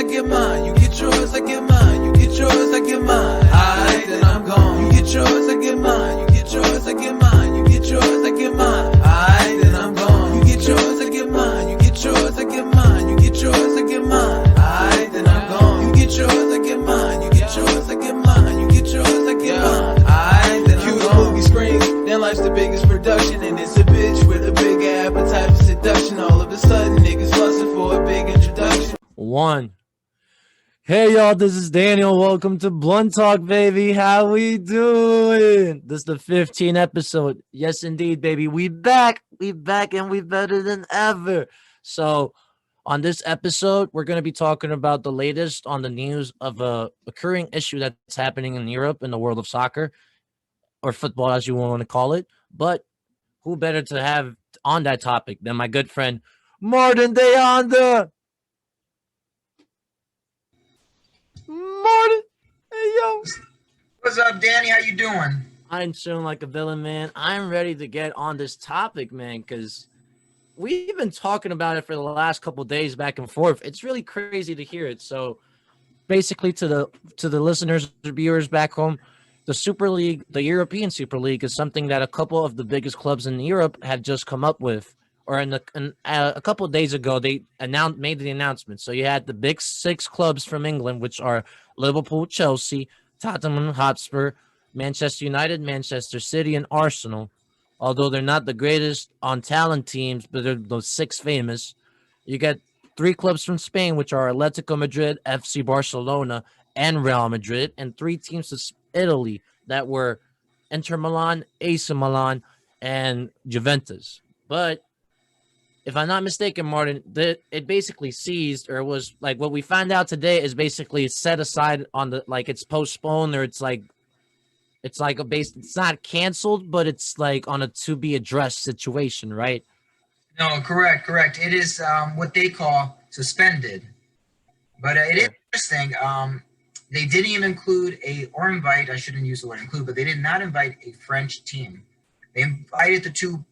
get mine. You get yours, I get mine. You get yours, I get mine. Aight, then I'm gone. You get yours, I get mine. You get yours, I get mine. You get yours, I get mine. Aight, then I'm gone. You get yours, I get mine. You get yours, I get mine. You get yours, I get mine. Aight, then I'm gone. You get yours, I get mine. You get yours, I get mine. You get yours, I get mine. Aight, then I'm gone. Movie screens, then life's the biggest production, and it's a bitch with a big appetite for seduction. All of a sudden, niggas fussing for a big introduction. One. Hey y'all, this is Daniel. Welcome to Blunt Talk, baby. How we doing? This is the 15th episode. Yes, indeed, baby. We back, and we better than ever. So, on this episode, we're going to be talking about the latest on the news of a occurring issue that's happening in Europe in the world of soccer, or football, as you want to call it. But who better to have on that topic than my good friend Martin Deonda? Martin, hey yo. What's up, Danny? How you doing? I'm chilling like a villain, man. I'm ready to get on this topic, man, because we've been talking about it for the last couple of days back and forth. It's really crazy to hear it. So basically to the listeners, the viewers back home, the Super League, the European Super League, is something that a couple of the biggest clubs in Europe have just come up with. Or a couple of days ago, they made the announcement. So you had the big six clubs from England, which are Liverpool, Chelsea, Tottenham Hotspur, Manchester United, Manchester City, and Arsenal. Although they're not the greatest on talent teams, but they're those six famous. You get three clubs from Spain, which are Atletico Madrid, FC Barcelona, and Real Madrid, and three teams from Italy that were Inter Milan, AC Milan, and Juventus. But if I'm not mistaken, Martin, it basically ceased, or was like what we found out today is basically set aside on the, like, it's postponed, or it's not canceled, but it's like on a to be addressed situation, right? No, correct. It is what they call suspended. But it is interesting. They didn't even include or invite, I shouldn't use the word include, but they did not invite a French team. They invited the two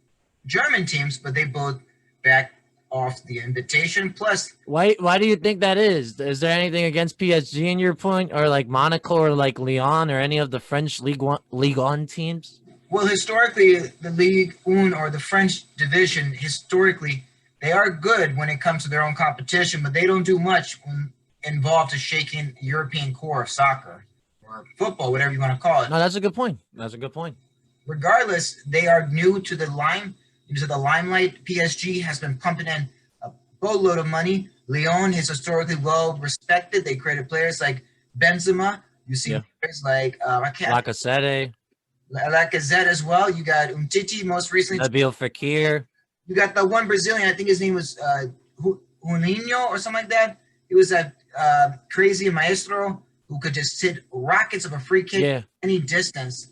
German teams, but they both back off the invitation. Plus, why do you think that is? Is there anything against PSG in your point, or like Monaco, or like Lyon, or any of the French Ligue 1 teams? Well, historically, the Ligue 1 or the French division, historically, they are good when it comes to their own competition, but they don't do much when involved to shaking the European core of soccer or football, whatever you want to call it. No, that's a good point. Regardless, they are new to the limelight. PSG has been pumping in a boatload of money. Lyon is historically well respected. They created players like Benzema. You see players like Lacazette as well. You got Umtiti most recently. Nabil Fekir. You got the one Brazilian. I think his name was Juninho or something like that. He was a crazy maestro who could just hit rockets of a free kick any distance.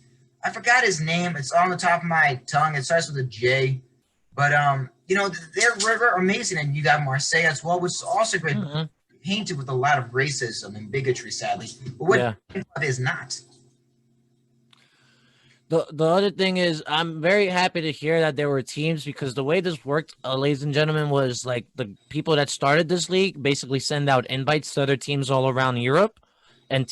I forgot his name. It's on the top of my tongue. It starts with a J. But, they're amazing. And you got Marseille as well, which is also great. Mm-hmm. Painted with a lot of racism and bigotry, sadly. But what is not. The other thing is, I'm very happy to hear that there were teams, because the way this worked, ladies and gentlemen, was like the people that started this league basically send out invites to other teams all around Europe, and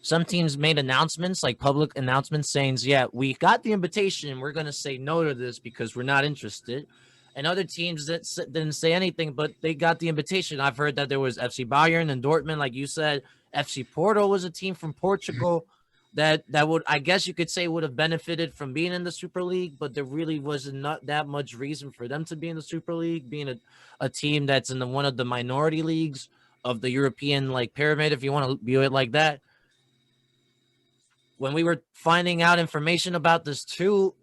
some teams made announcements, like public announcements saying, yeah, we got the invitation, we're going to say no to this because we're not interested. And other teams that didn't say anything, but they got the invitation. I've heard that there was FC Bayern and Dortmund, like you said. FC Porto was a team from Portugal that would, I guess you could say, would have benefited from being in the Super League, but there really wasn't not that much reason for them to be in the Super League, being a team that's in one of the minority leagues of the European pyramid, if you want to view it like that. When we were finding out information about this too,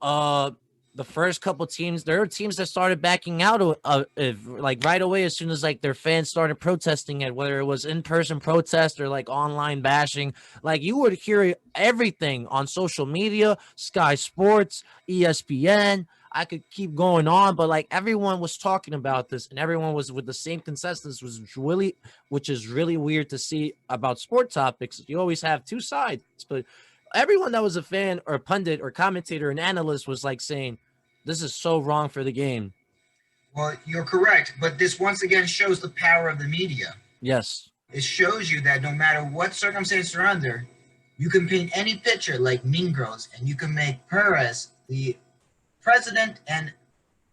the first couple teams, there are teams that started backing out right away as soon as their fans started protesting it, whether it was in-person protest or online bashing. You would hear everything on social media, Sky Sports, ESPN. I could keep going on, but everyone was talking about this, and everyone was with the same consensus, which is really weird to see about sport topics. You always have two sides, but everyone that was a fan or pundit or commentator and analyst was saying, this is so wrong for the game. Well, you're correct, but this once again shows the power of the media. Yes. It shows you that no matter what circumstances are under, you can paint any picture like Mean Girls, and you can make Perez the president and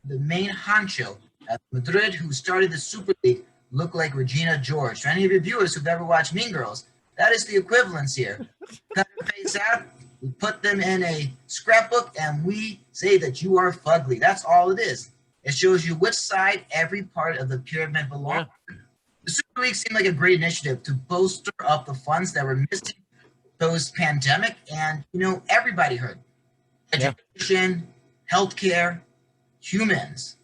the main honcho at Madrid, who started the Super League, look like Regina George. For any of your viewers who've ever watched Mean Girls, that is the equivalence here. Cut their face out, we put them in a scrapbook, and we say that you are fugly. That's all it is. It shows you which side every part of the pyramid belongs. Yeah. The Super League seemed like a great initiative to bolster up the funds that were missing post-pandemic, and everybody hurt. Education, healthcare, humans.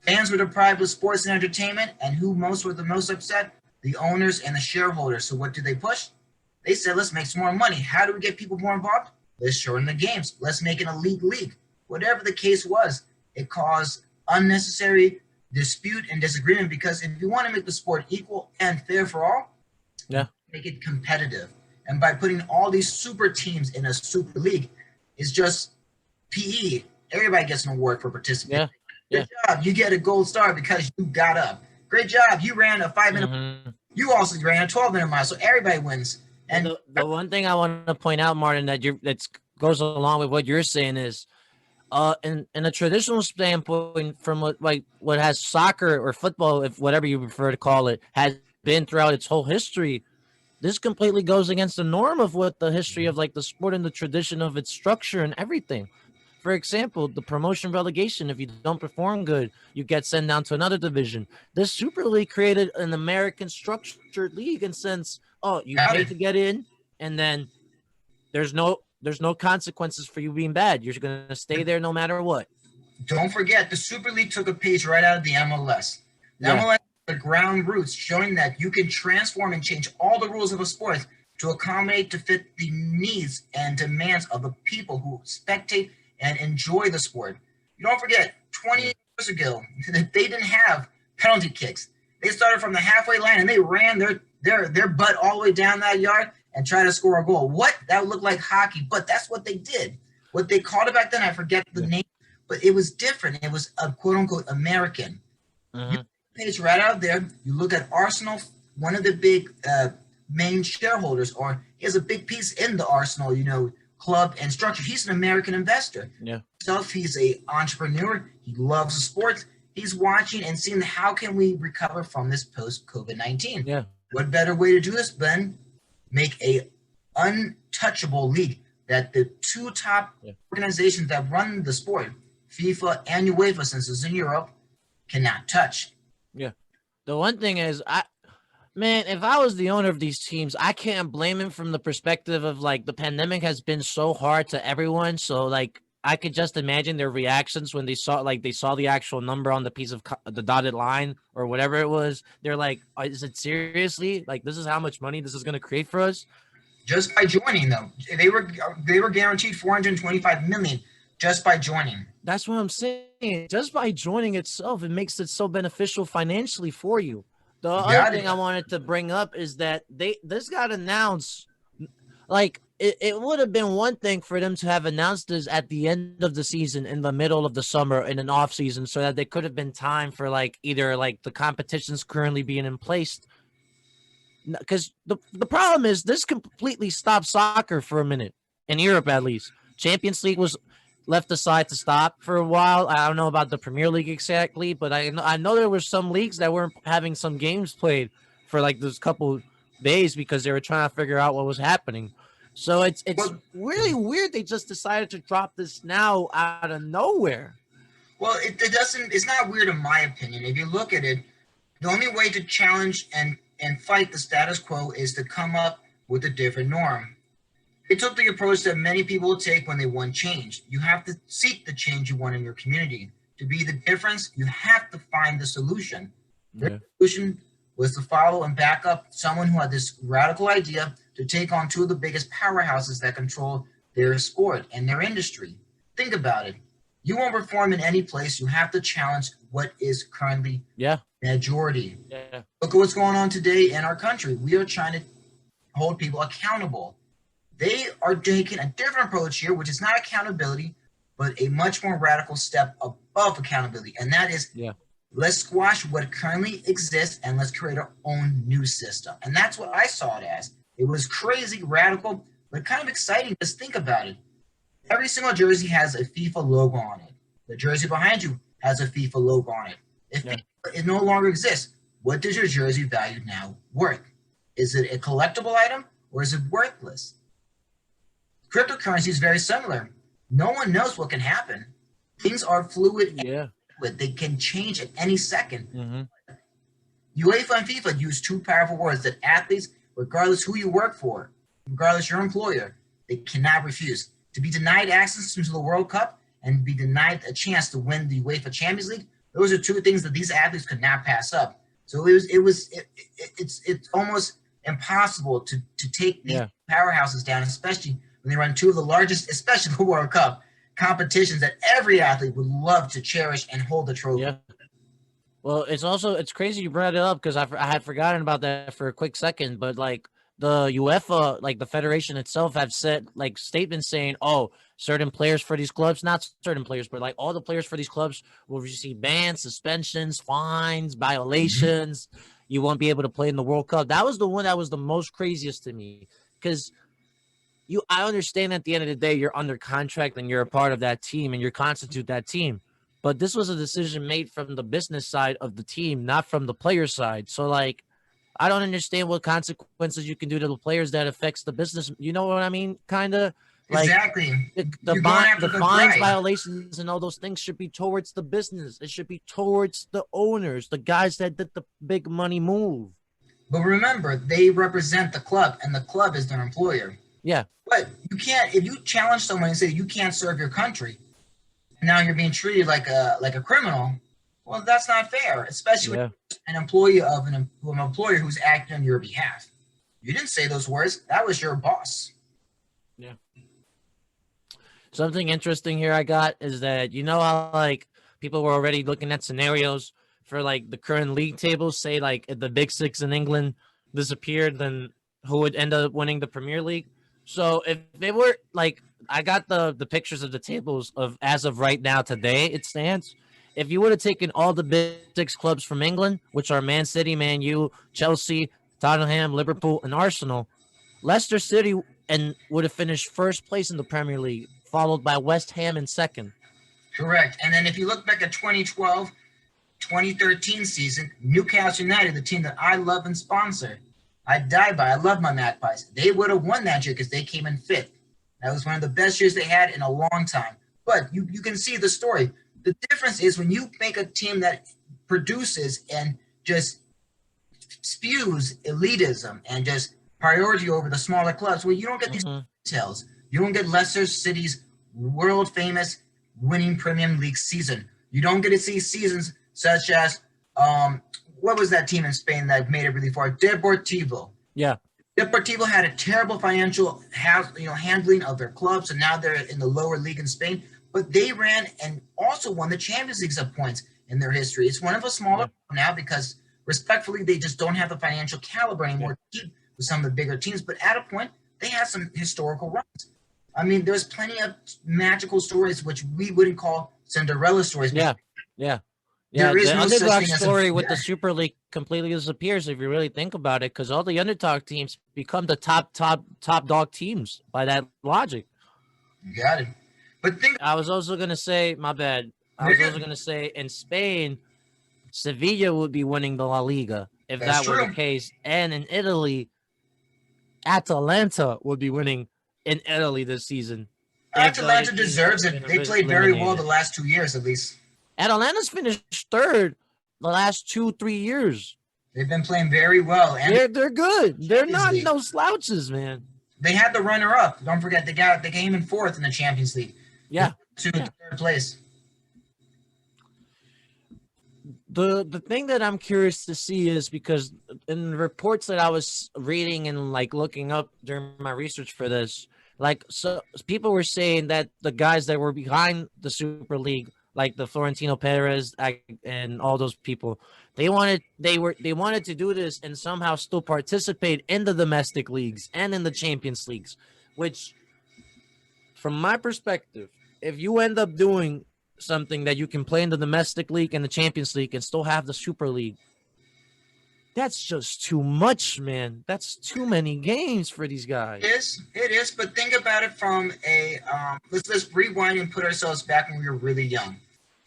Fans were deprived of sports and entertainment, and who were the most upset? The owners and the shareholders. So what did they push? They said, let's make some more money. How do we get people more involved? Let's shorten the games. Let's make it a league. Whatever the case was, it caused unnecessary dispute and disagreement, because if you want to make the sport equal and fair for all, make it competitive. And by putting all these super teams in a super league, it's just PE. Everybody gets an award for participating. Good job. You get a gold star because you got up. Great job. You ran a 5-minute mile. You also ran a 12-minute mile. So everybody wins. And the one thing I want to point out, Martin, that goes along with what you're saying is, in a traditional standpoint, from what has soccer or football, if whatever you prefer to call it, has been throughout its whole history, this completely goes against the norm of what the history of the sport and the tradition of its structure and everything. For example, the promotion relegation, if you don't perform good, you get sent down to another division. This Super League created an American structured league in sense, you pay to get in, and then there's no consequences for you being bad. You're going to stay there no matter what. Don't forget, the Super League took a page right out of the MLS. The MLS, the ground roots, showing that you can transform and change all the rules of a sport to accommodate, to fit the needs and demands of the people who spectate and enjoy the sport. You don't forget, 20 years ago, they didn't have penalty kicks. They started from the halfway line and they ran their butt all the way down that yard and tried to score a goal. That looked like hockey, but that's what they did. What they called it back then, I forget the name, but it was different. It was a quote-unquote American. You page right out there, you look at Arsenal, one of the big main shareholders, or he has a big piece in the Arsenal, club and structure. He's an American investor. He's a entrepreneur. He loves the sports. He's watching and seeing how can we recover from this post-COVID-19. What better way to do this than make a untouchable league that the two top organizations that run the sport, FIFA and UEFA, since it's in Europe, cannot touch. The one thing is, if I was the owner of these teams, I can't blame him from the perspective of the pandemic has been so hard to everyone. So I could just imagine their reactions when they saw the actual number on the piece of the dotted line or whatever it was. They're like, is it seriously? This is how much money this is going to create for us? Just by joining, though, they were guaranteed $425 million just by joining. That's what I'm saying. Just by joining itself, it makes it so beneficial financially for you. The other thing I wanted to bring up is that this got announced. It would have been one thing for them to have announced this at the end of the season, in the middle of the summer, in an off season, so that there could have been time for either the competitions currently being in place. Because the problem is this completely stopped soccer for a minute in Europe, at least. Champions League was left aside to stop for a while. I don't know about the Premier League exactly, but I know there were some leagues that weren't having some games played for those couple days because they were trying to figure out what was happening. So it's really weird they just decided to drop this now out of nowhere. Well, it's not weird in my opinion. If you look at it, the only way to challenge and fight the status quo is to come up with a different norm. They took the approach that many people take when they want change. You have to seek the change you want in your community. To be the difference, you have to find the solution. The solution was to follow and back up someone who had this radical idea to take on two of the biggest powerhouses that control their sport and their industry. Think about it. You won't perform in any place. You have to challenge what is currently majority. Look at what's going on today in our country. We are trying to hold people accountable. They are taking a different approach here, which is not accountability, but a much more radical step above accountability. And that is Let's squash what currently exists and let's create our own new system. And that's what I saw it as. It was crazy, radical, but kind of exciting. Just think about it. Every single jersey has a FIFA logo on it. The jersey behind you has a FIFA logo on it. If it no longer exists, what does your jersey value now worth? Is it a collectible item or is it worthless? Cryptocurrency is very similar. No one knows what can happen. Things are fluid. Yeah. They can change at any second. Mm-hmm. UEFA and FIFA use two powerful words that athletes, regardless who you work for, regardless your employer, they cannot refuse. To be denied access to the World Cup and be denied a chance to win the UEFA Champions League, those are two things that these athletes could not pass up. So it's almost impossible to take these powerhouses down, especially when they run two of the largest, especially the World Cup competitions that every athlete would love to cherish and hold the trophy. Yeah. Well, it's crazy you brought it up because I had forgotten about that for a quick second, but like the UEFA, like the federation itself, have said like statements saying, oh, certain players for these clubs, not certain players, but like all the players for these clubs will receive bans, suspensions, fines, violations. Mm-hmm. You won't be able to play in the World Cup. That was the one that was the most craziest to me because I understand at the end of the day, you're under contract and you're a part of that team and you constitute that team. But this was a decision made from the business side of the team, not from the player side. So, like, I don't understand what consequences you can do to the players that affects the business. You know what I mean? Kind of. Like, exactly. The fines, violations, and all those things should be towards the business. It should be towards the owners, the guys that did the big money move. But remember, they represent the club, and the club is their employer. Yeah. But you can't, if you challenge someone and say you can't serve your country, now you're being treated like a criminal. Well, that's not fair, especially with an employee of an employer who's acting on your behalf. You didn't say those words. That was your boss. Yeah. Something interesting here I got is that, you know how like people were already looking at scenarios for like the current league tables, say like if the Big Six in England disappeared, then who would end up winning the Premier League? So if they were like, I got the pictures of the tables of as of right now today it stands. If you would have taken all the Big Six clubs from England, which are Man City, Man U, Chelsea, Tottenham, Liverpool, and Arsenal, Leicester City would have finished first place in the Premier League, followed by West Ham in second. Correct. And then if you look back at 2012, 2013 season, Newcastle United, the team that I love and sponsor, I die by. I love my Magpies. They would have won that year because they came in fifth. That was one of the best years they had in a long time. But you can see the story. The difference is when you make a team that produces and just spews elitism and just priority over the smaller clubs, well, you don't get these details. You don't get Leicester City's world-famous winning Premier League season. You don't get to see seasons such as what was that team in Spain that made it really far? Deportivo. Yeah. Deportivo had a terrible financial handling of their clubs, and now they're in the lower league in Spain. But they ran and also won the Champions League at points in their history. It's one of a smaller now because, respectfully, they just don't have the financial caliber anymore to keep with some of the bigger teams. But at a point, they had some historical runs. I mean, there's plenty of magical stories which we wouldn't call Cinderella stories. Yeah. There is the no underdog such thing story with the Super League completely disappears if you really think about it, because all the underdog teams become the top dog teams by that logic. You got it. But I was also gonna say, my bad. I was also gonna say in Spain, Sevilla would be winning the La Liga if that were the case, and in Italy, Atalanta would be winning in Italy this season. Atalanta deserves it. They played very well the last 2 years, at least. Atalanta's finished third the last 2-3 years. They've been playing very well. And they're good. They're not no slouches, man. They had the runner-up. Don't forget, they came in fourth in the Champions League. Yeah. To third place. The thing that I'm curious to see is because in the reports that I was reading and like looking up during my research for this, like so people were saying that the guys that were behind the Super League, like the Florentino Perez and all those people, they wanted to do this and somehow still participate in the domestic leagues and in the Champions Leagues, which from my perspective, if you end up doing something that you can play in the domestic league and the Champions League and still have the Super League. That's just too much, man. That's too many games for these guys. It is, but think about it from a let's rewind and put ourselves back when we were really young.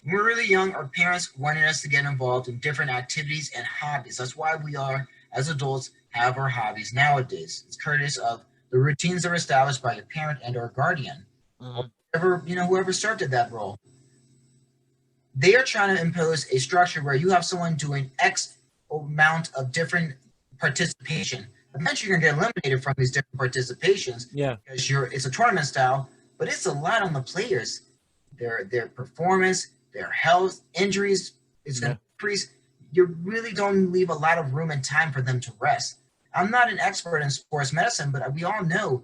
When we were really young, our parents wanted us to get involved in different activities and hobbies. That's why we are, as adults, have our hobbies nowadays. It's courteous of the routines that are established by your parent and or guardian. Whoever served at that role. They are trying to impose a structure where you have someone doing X amount of different participation. Eventually, you're going to get eliminated from these different participations. Yeah, because it's a tournament style, but it's a lot on the players. Their performance, their health, injuries is going to increase. You really don't leave a lot of room and time for them to rest. I'm not an expert in sports medicine, but we all know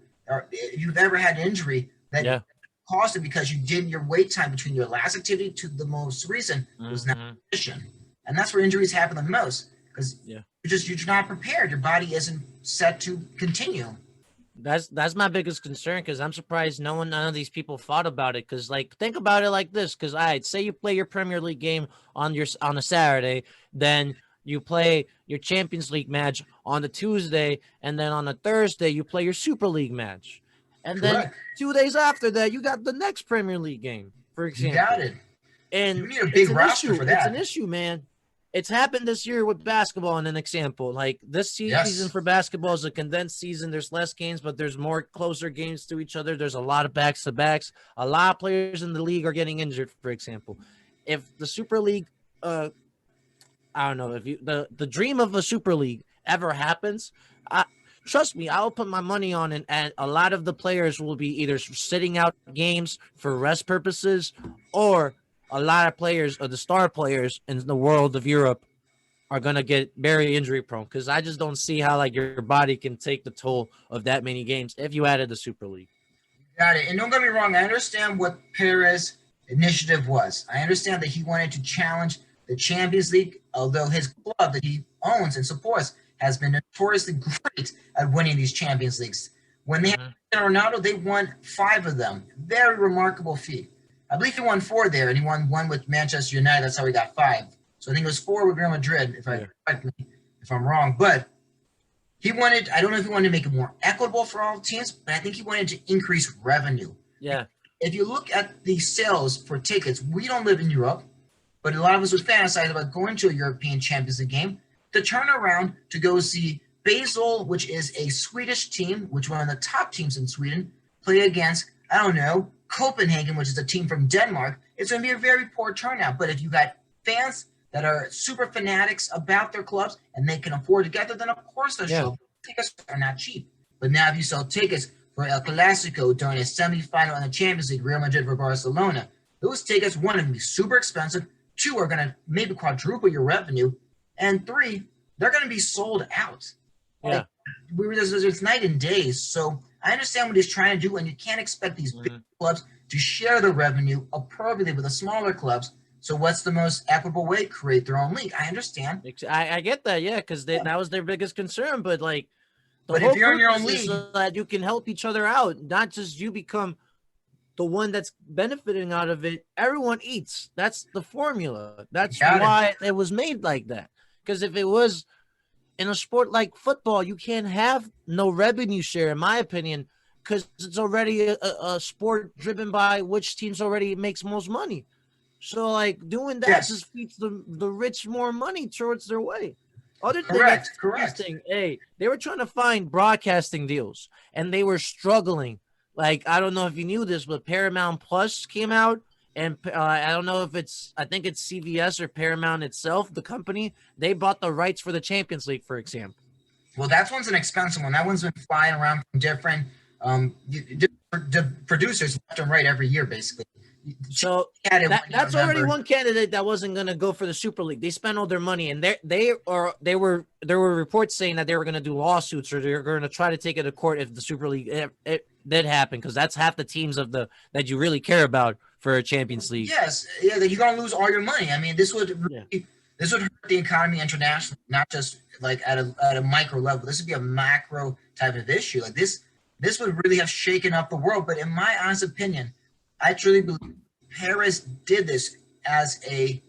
if you've ever had an injury that caused it because you did your wait time between your last activity to the most recent was not efficient. And that's where injuries happen the most. Because you're not prepared. Your body isn't set to continue. That's my biggest concern, because I'm surprised none of these people thought about it. Because think about it like this. Because say you play your Premier League game on a Saturday, then you play your Champions League match on the Tuesday, and then on the Thursday you play your Super League match, and then 2 days after that you got the next Premier League game, for example. You got it. And you need a big roster for that. It's an issue, man. It's happened this year with basketball, in an example. Like this season for basketball is a condensed season. There's less games, but there's more closer games to each other. There's a lot of backs-to-backs. A lot of players in the league are getting injured, for example. If the Super League, I don't know, if the dream of a Super League ever happens, trust me, I'll put my money on it, and a lot of the players will be either sitting out games for rest purposes, or a lot of players, or the star players in the world of Europe, are going to get very injury prone, because I just don't see how your body can take the toll of that many games if you added the Super League. Got it. And don't get me wrong, I understand what Perez's initiative was. I understand that he wanted to challenge the Champions League, although his club that he owns and supports has been notoriously great at winning these Champions Leagues. When they had Ronaldo, they won 5 of them. Very remarkable feat. I believe he won 4 there, and he won 1 with Manchester United. That's how he got 5. So I think it was 4 with Real Madrid, if I'm wrong. But he wanted, I don't know if he wanted to make it more equitable for all teams, but I think he wanted to increase revenue. Yeah. If you look at the sales for tickets, we don't live in Europe, but a lot of us would fantasize about going to a European Champions League game, to turn around to go see Basel, which is a Swedish team, which one of the top teams in Sweden, play against, I don't know, Copenhagen, which is a team from Denmark. It's going to be a very poor turnout. But if you got fans that are super fanatics about their clubs and they can afford to get there, then of course they'll show. Tickets are not cheap. But now if you sell tickets for El Clasico during a semifinal in the Champions League, Real Madrid for Barcelona, those tickets, 1, are going to be super expensive. 2, are going to maybe quadruple your revenue. And 3, they're going to be sold out. Yeah. It's night and day. So I understand what he's trying to do, and you can't expect these big clubs to share the revenue appropriately with the smaller clubs. So what's the most equitable way? Create their own league. I understand. I get that, because that was their biggest concern. But but if you're in your own league, so that you can help each other out, not just you become the one that's benefiting out of it. Everyone eats. That's the formula. That's why it was made like that. Because if it was in a sport like football, you can't have no revenue share, in my opinion, because it's already a sport driven by which teams already makes most money. So doing that just feeds the rich more money towards their way. Other thing that's interesting, they were trying to find broadcasting deals, and they were struggling. I don't know if you knew this, but Paramount Plus came out. And I don't know if I think it's CVS or Paramount itself, the company, they bought the rights for the Champions League, for example. Well, that one's an expensive one. That one's been flying around from different producers left and right every year, basically. So that's already one candidate that wasn't going to go for the Super League. They spent all their money, and there were reports saying that they were going to do lawsuits, or they're going to try to take it to court if the Super League it did happen, because that's half the teams that you really care about for a Champions League. Yes, you're going to lose all your money. I mean, this would hurt the economy internationally, not just at a micro level. This would be a macro type of issue. This would really have shaken up the world. But in my honest opinion, I truly believe Paris did this as a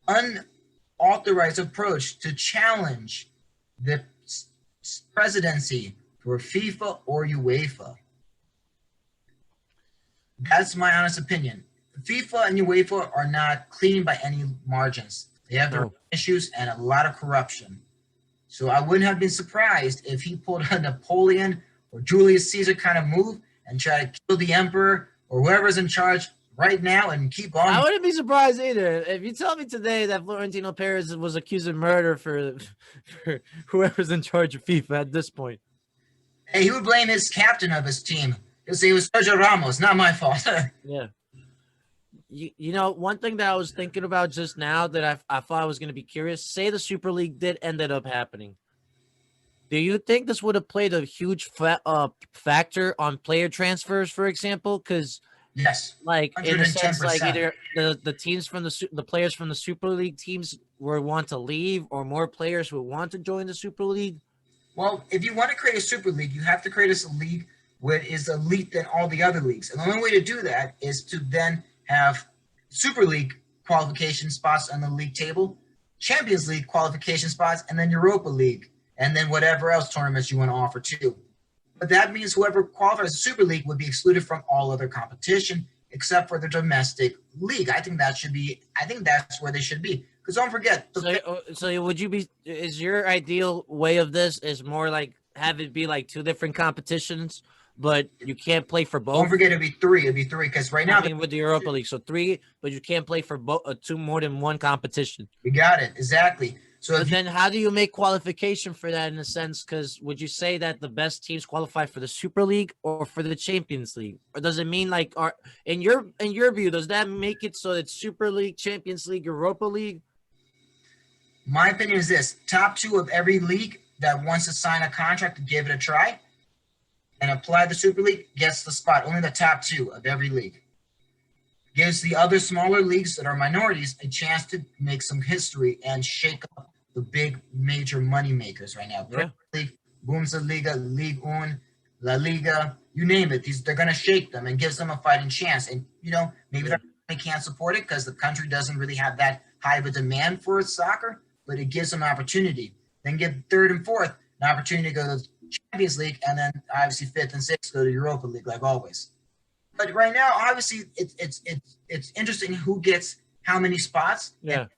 unauthorized approach to challenge the presidency for FIFA or UEFA. That's my honest opinion. FIFA and UEFA are not clean by any margins. They have their issues and a lot of corruption. So I wouldn't have been surprised if he pulled a Napoleon or Julius Caesar kind of move and try to kill the emperor or whoever's in charge right now and keep on. I wouldn't be surprised either. If you tell me today that Florentino Perez was accused of murder for whoever's in charge of FIFA at this point. Hey, he would blame his captain of his team. He'll say it was Sergio Ramos, not my fault. Yeah. You know, one thing that I was thinking about just now that I thought I was going to be curious, say the Super League did ended up happening. Do you think this would have played a huge factor on player transfers, for example? Because yes, like 110%. in a sense, like either the teams from the players from the Super League teams would want to leave, or more players would want to join the Super League. Well, if you want to create a Super League, you have to create a league where it is elite than all the other leagues, and the only way to do that is to then have Super League qualification spots on the league table, Champions League qualification spots, and then Europa League, and then whatever else tournaments you want to offer too. But that means whoever qualifies the Super League would be excluded from all other competition except for the domestic league. I think that's where they should be. Because don't forget. So would you be? Is your ideal way of this is more like have it be like two different competitions? But you can't play for both. Don't forget, it'd be three because right now, with the Europa League, so 3, but you can't play for both, two more than one competition. You got it exactly. So then, how do you make qualification for that in a sense? Because would you say that the best teams qualify for the Super League or for the Champions League, or does it mean like in your view, does that make it so it's Super League, Champions League, Europa League? My opinion is this: top 2 of every league that wants to sign a contract to give it a try and apply the Super League gets the spot. Only the top 2 of every league. Gives the other smaller leagues that are minorities a chance to make some history and shake up the big major money makers right now. Yeah. League, Bundesliga, Ligue 1, La Liga, you name it. They're going to shake them and gives them a fighting chance. And, maybe they can't support it because the country doesn't really have that high of a demand for soccer, but it gives them opportunity. Then give 3rd and 4th an opportunity to go to Champions League, and then obviously 5th and 6th go to Europa League like always. But right now, obviously, it's interesting who gets how many spots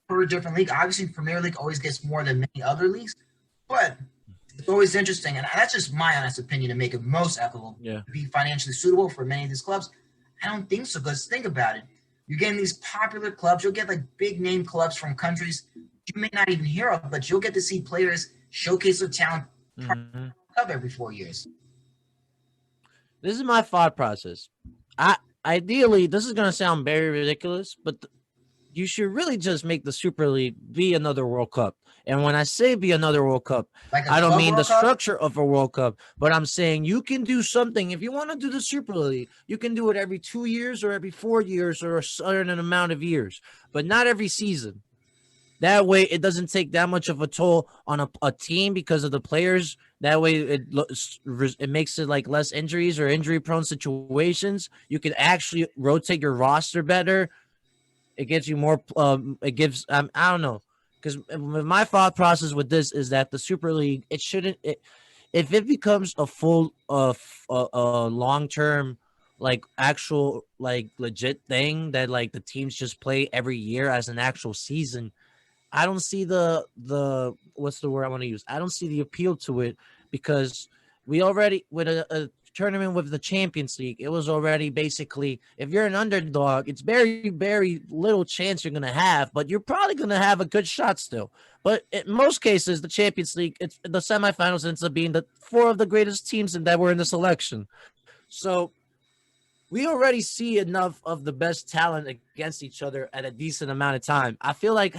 per different league. Obviously, Premier League always gets more than many other leagues, but it's always interesting, and that's just my honest opinion to make it most equitable, be financially suitable for many of these clubs. I don't think so, because think about it. You're getting these popular clubs. You'll get like big name clubs from countries you may not even hear of, but you'll get to see players showcase their talent every 4 years. This is my thought process. Ideally, this is going to sound very ridiculous, but you should really just make the Super League be another World Cup. And when I say be another World Cup, I don't mean the structure of a World Cup, but I'm saying you can do something. If you want to do the Super League, you can do it every 2 years or every 4 years or a certain amount of years, but not every season. That way, it doesn't take that much of a toll on a team because of the players. That way, it makes it like less injuries or injury-prone situations. You can actually rotate your roster better. It gives you more. It gives. I don't know, because my thought process with this is that the Super League, it shouldn't. If it becomes a full, long-term, like actual, like legit thing that like the teams just play every year as an actual season. I don't see the what's the word I want to use? I don't see the appeal to it because we already with a tournament with the Champions League, it was already basically if you're an underdog, it's very, very little chance you're gonna have, but you're probably gonna have a good shot still. But in most cases, the Champions League, it's the semifinals ends up being the 4 of the greatest teams that were in the selection. So we already see enough of the best talent against each other at a decent amount of time. I feel like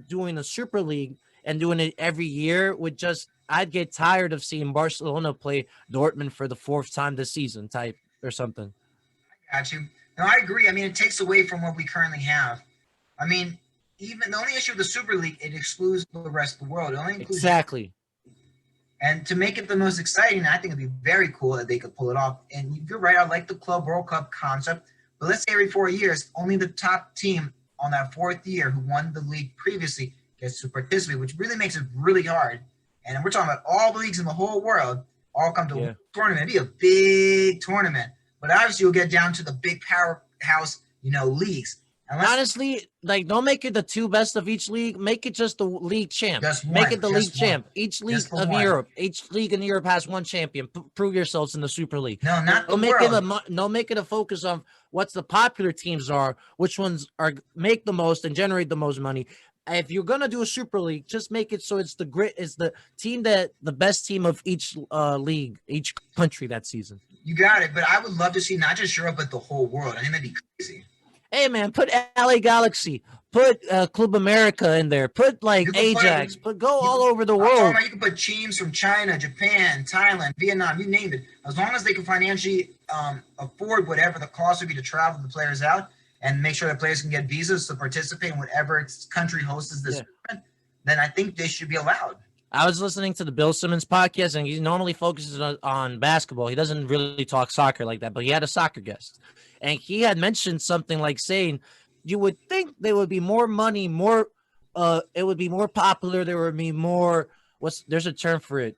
doing a Super League and doing it every year would I'd get tired of seeing Barcelona play Dortmund for the 4th time this season type or something. I got you. No, I agree. I mean, it takes away from what we currently have. I mean, even the only issue with the Super League, it excludes the rest of the world. It only includes exactly. And to make it the most exciting, I think it'd be very cool that they could pull it off. And you're right. I like the Club World Cup concept, But let's say every 4 years, only the top team on that 4th year who won the league previously gets to participate, which really makes it really hard. And we're talking about all the leagues in the whole world all come to a tournament. It'd be a big tournament. But obviously, you'll get down to the big powerhouse, leagues. Honestly, like, don't make it the 2 best of each league. Make it just the league champ. Just one, make it the league one. champ. Each league of Europe, each league in Europe has one champion. Prove yourselves in the Super League. No, not the world. Make it a focus on what's the popular teams are, which ones are make the most and generate the most money. If you're gonna do a Super League, just make it so it's the team that the best team of each league, each country that season. You got it, but I would love to see not just Europe but the whole world. I think that'd be crazy. Hey man, put LA Galaxy, put Club America in there, put like Ajax, go all over the world. You can put teams from China, Japan, Thailand, Vietnam, you name it. As long as they can financially afford whatever the cost would be to travel the players out and make sure that players can get visas to participate in whatever country hosts this tournament, then I think they should be allowed. I was listening to the Bill Simmons podcast, and he normally focuses on basketball. He doesn't really talk soccer like that, but he had a soccer guest. And he had mentioned something like saying, you would think there would be more money, it would be more popular. There would be more, there's a term for it.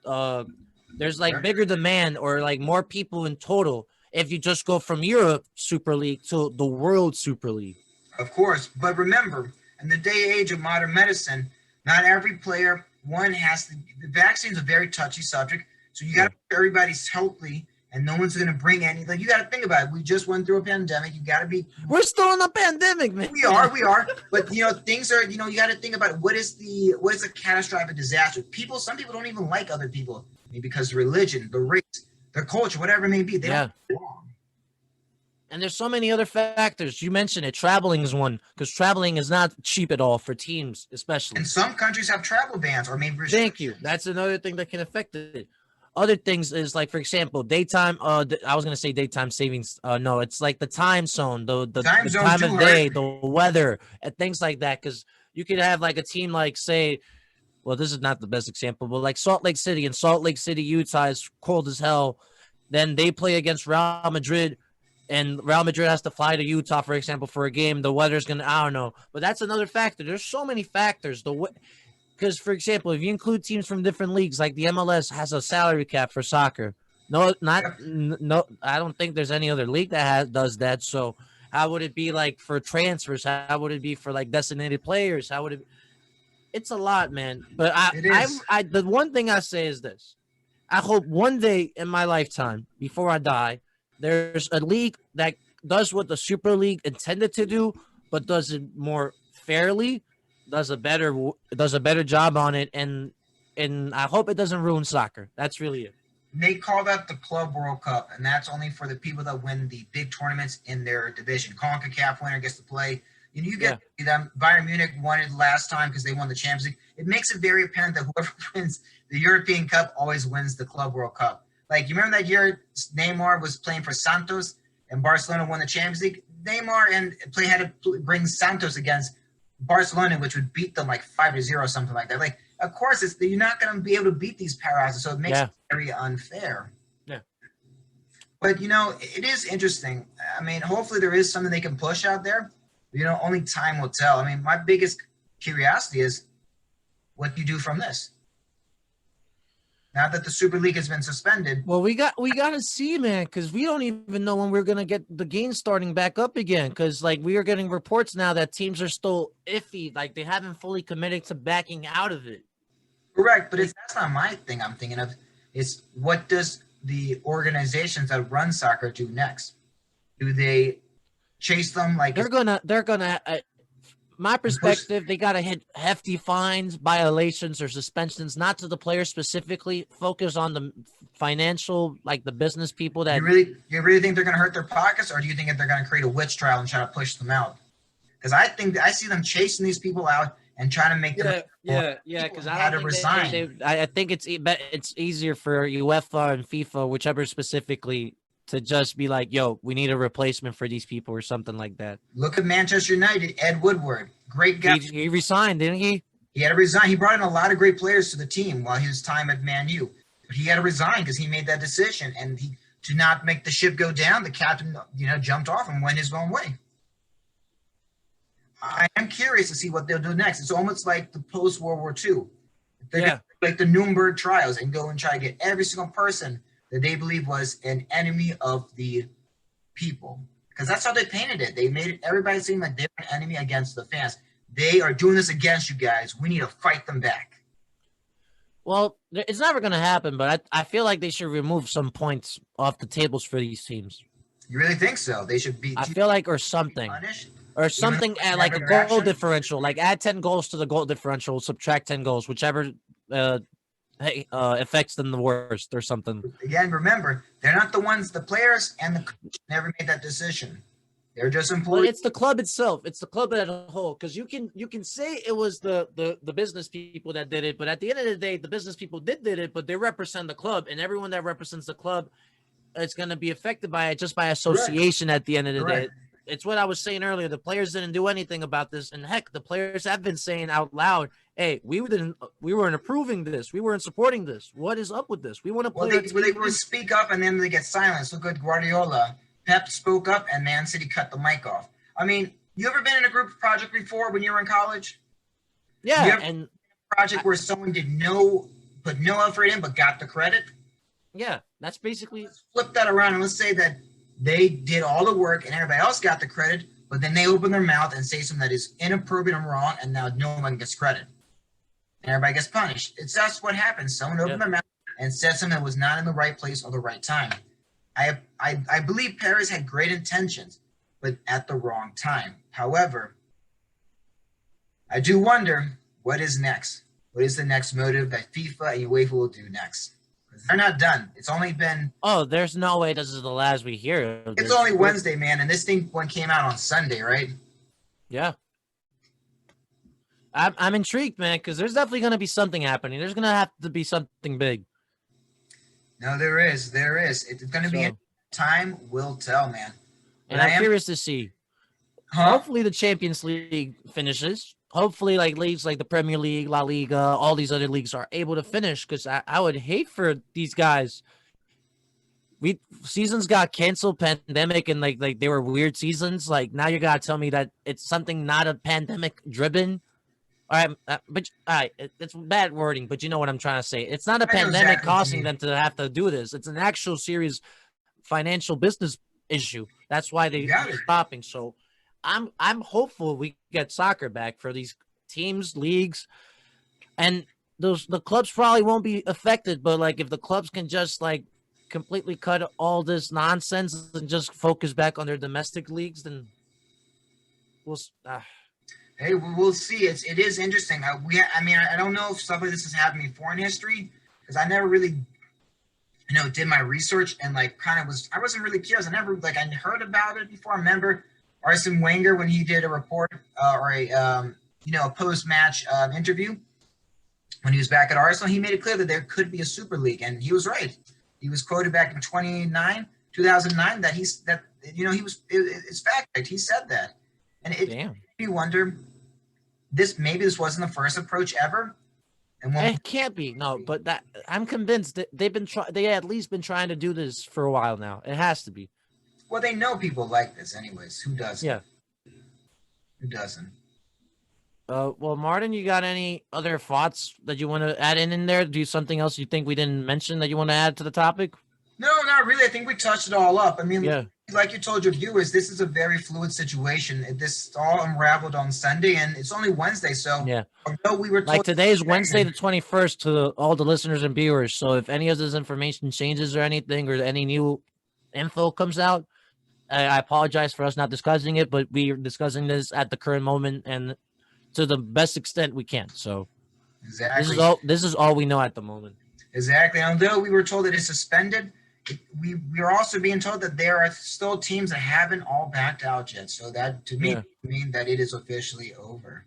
There's like bigger demand or like more people in total if you just go from Europe Super League to the World Super League. Of course. But remember, in the day age of modern medicine, not every player, the vaccine is a very touchy subject. So you got to make sure everybody's healthy. And no one's going to bring anything. You got to think about it. We just went through a pandemic. You got to be. We're still in a pandemic, man. We are. But things are. You got to think about it. What is a catastrophic disaster? Some people don't even like other people, maybe because of religion, the race, their culture, whatever it may be. They don't belong. And there's so many other factors. You mentioned it. Traveling is one, because traveling is not cheap at all for teams, especially. And some countries have travel bans or maybe restrictions. Thank you. That's another thing that can affect it. Other things is like, for example, daytime. I was gonna say daytime savings. No, it's like the time zone, the time of day, the weather, and things like that. Because you could have like a team like, say, well, this is not the best example, but like Salt Lake City. In Salt Lake City, Utah is cold as hell. Then they play against Real Madrid, and Real Madrid has to fly to Utah, for example, for a game. The weather's gonna, I don't know, but that's another factor. There's so many factors. Because, for example, if you include teams from different leagues, like the MLS has a salary cap for soccer. No, I don't think there's any other league that does that. So how would it be like for transfers? How would it be for like designated players? How would it? It's a lot, man. But the one thing I say is this: I hope one day in my lifetime, before I die, there's a league that does what the Super League intended to do, but does it more fairly. Does a better job on it, and I hope it doesn't ruin soccer. That's really it. They call that the Club World Cup, and that's only for the people that win the big tournaments in their division. CONCACAF winner gets to play. You get them. Bayern Munich won it last time because they won the Champions League. It makes it very apparent that whoever wins the European Cup always wins the Club World Cup. Like, you remember that year Neymar was playing for Santos and Barcelona won the Champions League? Neymar had to bring Santos against Barcelona, which would beat them like 5-0 or something like that. Like, of course, you're not going to be able to beat these powerhouses, so it makes it very unfair. Yeah. But, it is interesting. I mean, hopefully there is something they can push out there. Only time will tell. I mean, my biggest curiosity is what do you do from this? Now that the Super League has been suspended. Well, we got to see, man, because we don't even know when we're going to get the game starting back up again. Because, like, we are getting reports now that teams are still iffy. Like, they haven't fully committed to backing out of it. Correct. But that's not my thing I'm thinking of. It's what does the organizations that run soccer do next? Do they chase them? Like, they're gonna my perspective, they got to hit hefty fines, violations, or suspensions, not to the players specifically. Focus on the financial, like the business people that. You really think they're going to hurt their pockets, or do you think that they're going to create a witch trial and try to push them out? Because I think I see them chasing these people out and trying to make them. Because I don't think I think it's easier for UEFA and FIFA, whichever specifically, to just be like, yo, we need a replacement for these people or something like that. Look at Manchester United, Ed Woodward. Great guy. He resigned, didn't he? He had to resign. He brought in a lot of great players to the team while his time at Man U. But he had to resign because he made that decision. And he to not make the ship go down, the captain, jumped off and went his own way. I am curious to see what they'll do next. It's almost like the post-World War II. They're like the Nuremberg trials and go and try to get every single person that they believe was an enemy of the people. Because that's how they painted it. They made everybody seem like they're an enemy against the fans. They are doing this against you guys. We need to fight them back. Well, it's never going to happen, but I feel like they should remove some points off the tables for these teams. You really think so? They should be. I feel like, or something. Or something at like a goal differential. Like add 10 goals to the goal differential, subtract 10 goals, whichever affects them the worst or something. Again, remember, they're not the ones, the players and the coach never made that decision. They're just employees. But it's the club itself. It's the club as a whole. Because you can say it was the business people that did it, but at the end of the day, the business people did it, but they represent the club, and everyone that represents the club is going to be affected by it just by association. Correct. At the end of the day. It's what I was saying earlier. The players didn't do anything about this, and heck, the players have been saying out loud, "Hey, we weren't approving this. We weren't supporting this. What is up with this? We want to play." Well, they would speak up, and then they get silenced. Look at Guardiola. Pep spoke up, and Man City cut the mic off. I mean, you ever been in a group project before when you were in college? Yeah, and a project where someone put no effort in, but got the credit. Yeah, that's basically. Let's flip that around, and let's say that they did all the work and everybody else got the credit, but then they open their mouth and say something that is inappropriate and wrong, and now no one gets credit. And everybody gets punished. That's what happens. Someone opened their mouth and said something that was not in the right place or the right time. I believe Perez had great intentions, but at the wrong time. However, I do wonder what is next. What is the next motive that FIFA and UEFA will do next? They're not done. It's only been. Oh, there's no way this is the last we hear. It's only Wednesday, man, and this one came out on Sunday, right? Yeah. I'm intrigued, man, because there's definitely going to be something happening. There's going to have to be something big. No, there is. It's going to be. Time will tell, man. And I'm curious to see. Hopefully, the Champions League finishes. Hopefully, like leagues like the Premier League, La Liga, all these other leagues are able to finish, because I would hate for these guys. Seasons got canceled, pandemic, and like they were weird seasons. Like now you gotta tell me that it's something not a pandemic driven. All right, but it's bad wording, but you know what I'm trying to say. It's not a pandemic causing them to have to do this. It's an actual serious financial business issue. That's why they're stopping. So I'm hopeful we get soccer back for these teams, leagues, and the clubs probably won't be affected. But like if the clubs can just like completely cut all this nonsense and just focus back on their domestic leagues, then we'll. Hey, we'll see. It is interesting. I don't know if stuff like this has happened before in history, because I never really, did my research and like I wasn't really curious. I heard about it before. I remember Arsene Wenger when he did a report or a post-match interview when he was back at Arsenal. He made it clear that there could be a Super League, and he was right. He was quoted back in 2009 that it's fact. He said that, and it made me wonder. Maybe this wasn't the first approach ever. And it can't be, no. But that I'm convinced that they at least been trying to do this for a while now. It has to be. Well, they know people like this, anyways. Who doesn't? Yeah. Who doesn't? Well, Martin, you got any other thoughts that you want to add in there? Do something else you think we didn't mention that you want to add to the topic? No, not really. I think we touched it all up. I mean, like you told your viewers, this is a very fluid situation. This all unraveled on Sunday, and it's only Wednesday. So, although we were told today is Wednesday the 21st to all the listeners and viewers. So if any of this information changes or anything, or any new info comes out, I apologize for us not discussing it, but we are discussing this at the current moment and to the best extent we can. So this is all we know at the moment. Exactly. Although we were told that it's suspended, we are also being told that there are still teams that haven't all backed out yet. So that, to me, mean that it is officially over.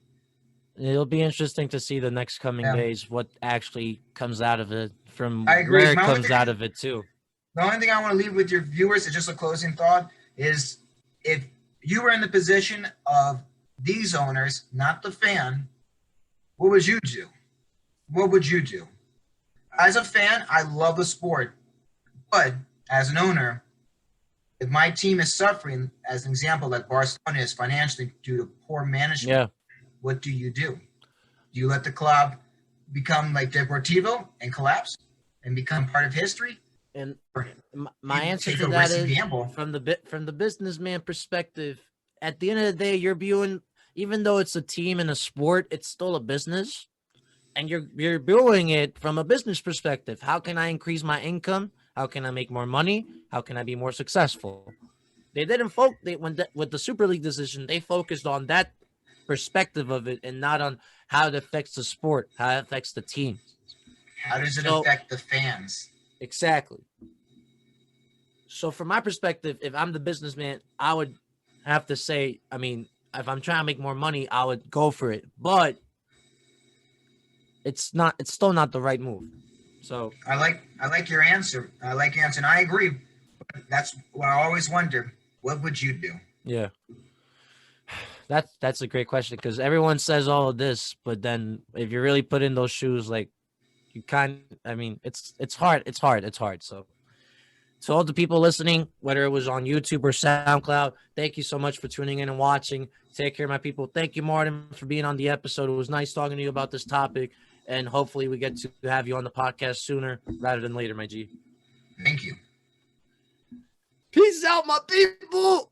It'll be interesting to see the next coming days what actually comes out of it, from I agree. where it comes out of it too. The only thing I want to leave with your viewers is just a closing thought is, if you were in the position of these owners, not the fan, what would you do? What would you do? As a fan, I love the sport, but as an owner, if my team is suffering, as an example, like Barcelona is financially due to poor management, what do? Do you let the club become like Deportivo and collapse and become part of history? And my answer to that is from the businessman perspective. At the end of the day, you're viewing, even though it's a team and a sport, it's still a business, and you're viewing it from a business perspective. How can I increase my income? How can I make more money? How can I be more successful? They didn't with the Super League decision, they focused on that perspective of it and not on how it affects the sport, how it affects the team. How does it affect the fans? Exactly. So from my perspective, if I'm the businessman, I would have to say, I mean, if I'm trying to make more money, I would go for it. But it's still not the right move. So I like your answer. And I agree. That's what I always wonder. What would you do? Yeah. That's a great question, because everyone says all of this, but then if you really put in those shoes, like, it's hard. So to all the people listening, whether it was on YouTube or SoundCloud, thank you so much for tuning in and watching. Take care, my people. Thank you, Martin, for being on the episode. It was nice talking to you about this topic, and hopefully we get to have you on the podcast sooner rather than later, my G. Thank you. Peace out, my people.